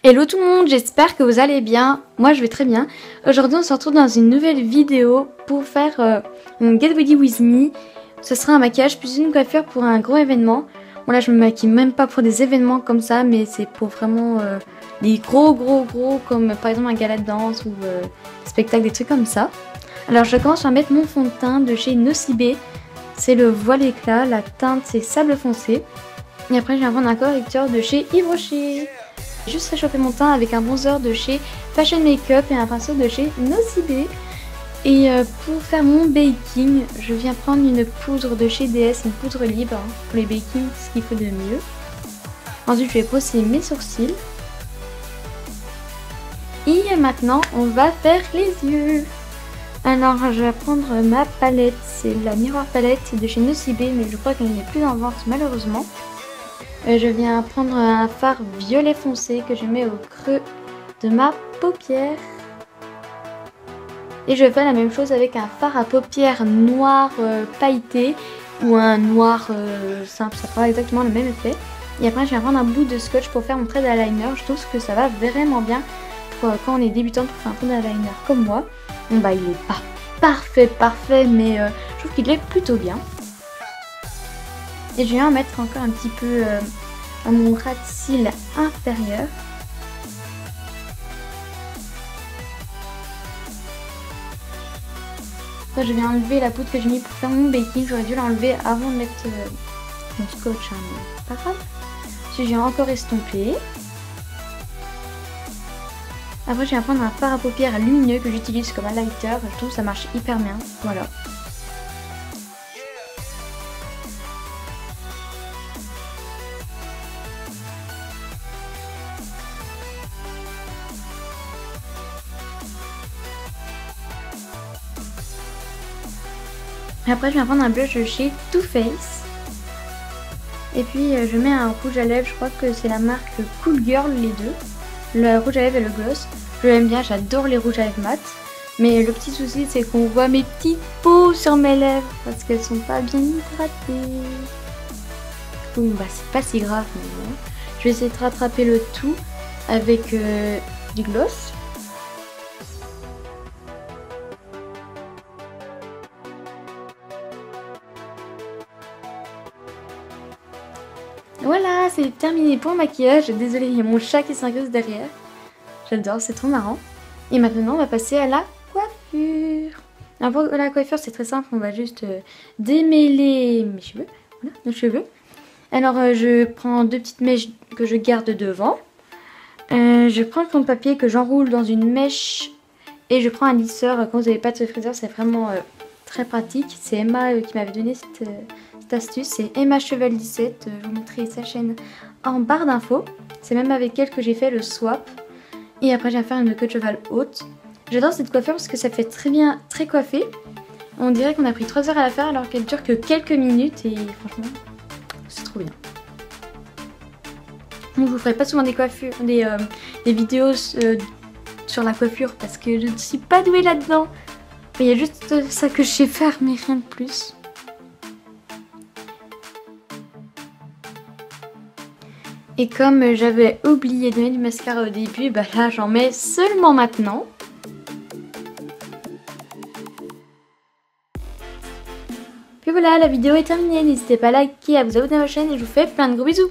Hello tout le monde, j'espère que vous allez bien. Moi je vais très bien. Aujourd'hui on se retrouve dans une nouvelle vidéo pour faire une Get Ready With Me. Ce sera un maquillage plus une coiffure pour un gros événement. Bon là je me maquille même pas pour des événements comme ça, mais c'est pour vraiment des gros comme par exemple un gala de danse ou spectacle, des trucs comme ça. Alors je commence par mettre mon fond de teint de chez Nocibé. C'est le voile éclat, la teinte c'est sable foncé. Et après je viens prendre un correcteur de chez Yves Rocher. J'ai juste réchauffé mon teint avec un bronzer de chez Fashion Makeup et un pinceau de chez Nocibé. Et pour faire mon baking, je viens prendre une poudre de chez DS, une poudre libre pour les baking, ce qu'il faut de mieux. Ensuite je vais brosser mes sourcils. Et maintenant on va faire les yeux. Alors je vais prendre ma palette, c'est la Miroir Palette de chez Nocibé, mais je crois qu'elle n'est plus en vente malheureusement. Je viens prendre un fard violet foncé que je mets au creux de ma paupière. Et je fais la même chose avec un fard à paupières noir pailleté ou un noir simple, ça fera exactement le même effet. Et après je viens prendre un bout de scotch pour faire mon trait d'eyeliner. Je trouve que ça va vraiment bien pour, quand on est débutant pour faire un trait d'eyeliner comme moi. Bon bah il est pas parfait mais je trouve qu'il est plutôt bien. Et je viens en mettre encore un petit peu à mon ras de cils inférieur. Après, je viens enlever la poudre que j'ai mis pour faire mon baking. J'aurais dû l'enlever avant de mettre mon scotch, hein, mais pas grave. Je viens encore estomper. Après, je viens prendre un fard à paupières lumineux que j'utilise comme highlighter. Je trouve que ça marche hyper bien. Voilà. Après je viens prendre un blush de chez Too Faced. Et puis je mets un rouge à lèvres, je crois que c'est la marque Cool Girl les deux. Le rouge à lèvres et le gloss. Je l'aime bien, j'adore les rouges à lèvres mat. Mais le petit souci c'est qu'on voit mes petites peaux sur mes lèvres parce qu'elles sont pas bien hydratées. Bon bah c'est pas si grave mais bon. Je vais essayer de rattraper le tout avec du gloss. Voilà, c'est terminé pour le maquillage. Désolée, il y a mon chat qui s'incruste derrière. J'adore, c'est trop marrant. Et maintenant, on va passer à la coiffure. Alors pour la coiffure, c'est très simple. On va juste démêler mes cheveux. Voilà, nos cheveux. Alors, je prends deux petites mèches que je garde devant. Je prends le fond de papier que j'enroule dans une mèche. Et je prends un lisseur. Quand vous n'avez pas de friseur, c'est vraiment très pratique. C'est Emma qui m'avait donné cette astuce, c'est Emma Cheval 17, je vous mettrai sa chaîne en barre d'infos. C'est même avec elle que j'ai fait le swap. Et après je vais faire une queue de cheval haute. J'adore cette coiffure parce que ça fait très bien, très coiffé. On dirait qu'on a pris 3 heures à la faire alors qu'elle dure que quelques minutes et franchement c'est trop bien. Donc je vous ferai pas souvent des coiffures, des vidéos sur la coiffure parce que je ne suis pas douée là-dedans. Il y a juste ça que je sais faire mais rien de plus. Et comme j'avais oublié de mettre du mascara au début, bah là j'en mets seulement maintenant. Puis voilà, la vidéo est terminée. N'hésitez pas à liker, à vous abonner à ma chaîne et je vous fais plein de gros bisous.